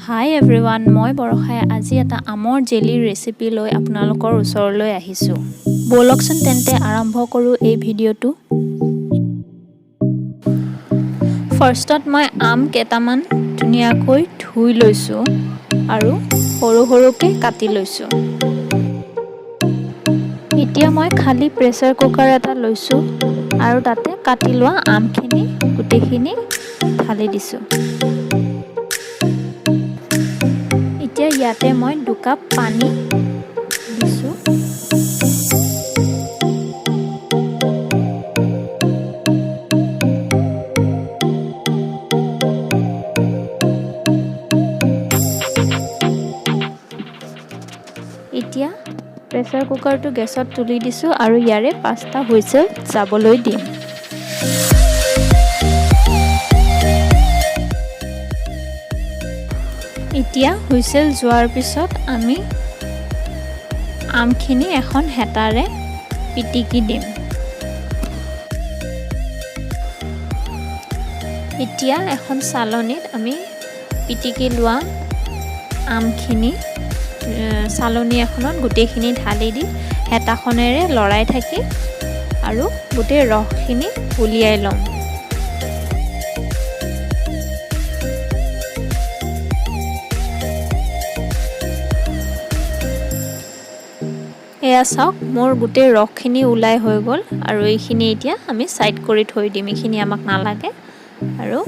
হাই everyone, মই বৰষাই আজি এটা আমৰ জেলিৰ ৰেচিপি লৈ আপোনালোকৰ ওচৰলৈ আহিছোঁ। ব'লকচোন তেন্তে আৰম্ভ কৰোঁ এই ভিডিঅ'টো। ফাৰ্ষ্টত মই আম কেইটামান ধুনীয়াকৈ ধুই লৈছোঁ আৰু সৰু সৰুকৈ কাটি লৈছোঁ। এতিয়া মই খালী প্ৰেছাৰ কুকাৰ এটা লৈছোঁ আৰু তাতে কাটি লোৱা আমখিনি গোটেইখিনি ঢালি দিছোঁ। এতিয়া ইয়াতে মই 2 কাপ পানী দিছোঁ। এতিয়া প্ৰেছাৰ কুকাৰটো গেছত তুলি দিছোঁ আৰু ইয়াৰে 5টা হুইচেল যাবলৈ দিম। এতিয়া হুইচেল যোৱাৰ পিছত আমি আমখিনি এখন হেতাৰে পিটিকি দিম। এতিয়া এখন চালনীত আমি পিটিকি লোৱা আমখিনি চালনী এখনত গোটেইখিনি ঢালি দি হেতাখনেৰে লৰাই থাকি আৰু গোটেই ৰসখিনি উলিয়াই ল'ম। এয়া চাওক, মোৰ গোটেই ৰসখিনি ওলাই হৈ গ'ল আৰু এইখিনি এতিয়া আমি সাইড কৰি থৈ দিম, এইখিনি আমাক নালাগে। আৰু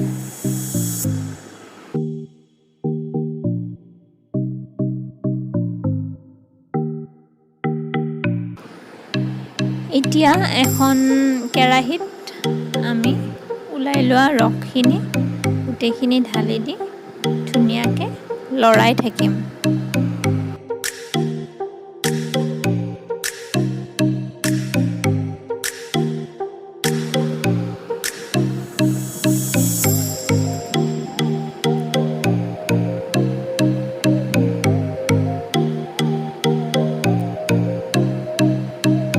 এতিয়া এখন কেৰাহীত আমি ওলাই লোৱা ৰসখিনি গোটেইখিনি ঢালি দি ধুনীয়াকৈ লৰাই থাকিম।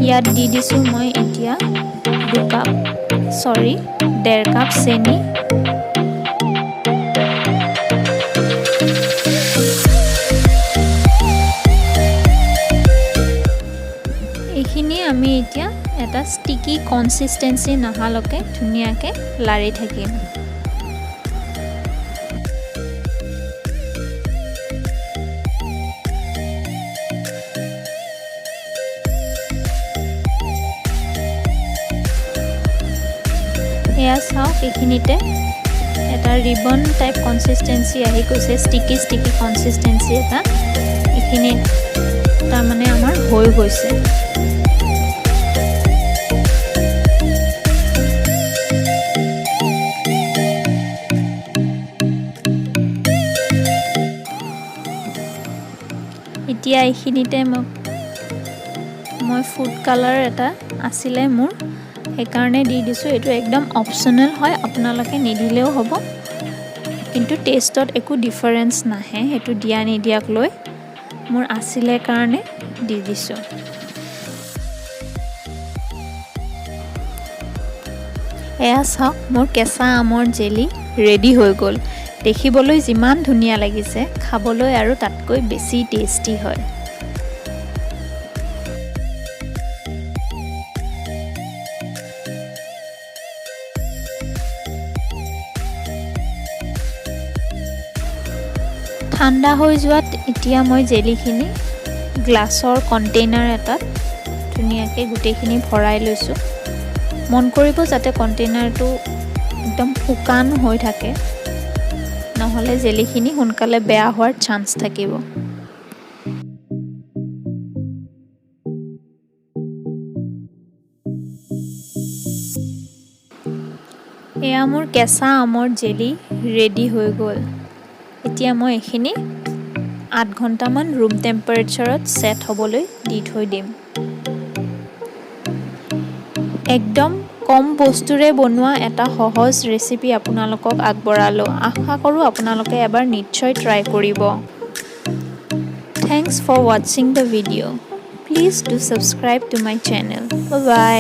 ইয়াত দি দিছোঁ মই এতিয়া 1.5 কাপ চেনি। এইখিনি আমি এতিয়া এটা ষ্টিকি কনচিষ্টেঞ্চি নহালৈকে ধুনীয়াকৈ লাৰি থাকিম। এয়া চাওক, এইখিনিতে এটা ৰিবন টাইপ কনচিষ্টেঞ্চি আহি গৈছে, ষ্টিকি কনচিষ্টেঞ্চি এটা। এইখিনি তাৰমানে আমাৰ হৈ গৈছে। এতিয়া এইখিনিতে মই ফুড কালাৰ এটা আছিলে মোৰ, সেইকাৰণে দি দিছোঁ। এইটো একদম অপশ্যনেল হয়, আপোনালোকে নিদিলেও হ'ব, কিন্তু টেষ্টত একো ডিফাৰেঞ্চ নাহে সেইটো দিয়া নিদিয়াক লৈ। মোৰ আছিলে কাৰণে দি দিছোঁ। এয়া চাওক, মোৰ কেঁচা আমৰ জেলি ৰেডি হৈ গ'ল। দেখিবলৈ যিমান ধুনীয়া লাগিছে, খাবলৈ আৰু তাতকৈ বেছি টেষ্টি হয়। ঠাণ্ডা হৈ যোৱাত এতিয়া মই জেলিখিনি গ্লাছৰ কণ্টেইনাৰ এটাত ধুনীয়াকৈ গোটেইখিনি ভৰাই লৈছোঁ। মন কৰিব যাতে কণ্টেইনাৰটো একদম শুকান হৈ থাকে, নহ'লে জেলিখিনি সোনকালে বেয়া হোৱাৰ চান্স থাকিব। এয়া মোৰ কেঁচা আমৰ জেলি ৰেডি হৈ গ'ল। এতিয়া মই এইখিনি 8 ঘণ্টামান ৰুম টেম্পাৰেচাৰত ছেট হ'বলৈ দি থৈ দিম। একদম কম বস্তুৰে বনোৱা এটা সহজ ৰেচিপি আপোনালোকক আগবঢ়ালোঁ। আশা কৰোঁ আপোনালোকে এবাৰ নিশ্চয় ট্ৰাই কৰিব। Thanks for watching the video. Please do subscribe to my channel. Bye bye.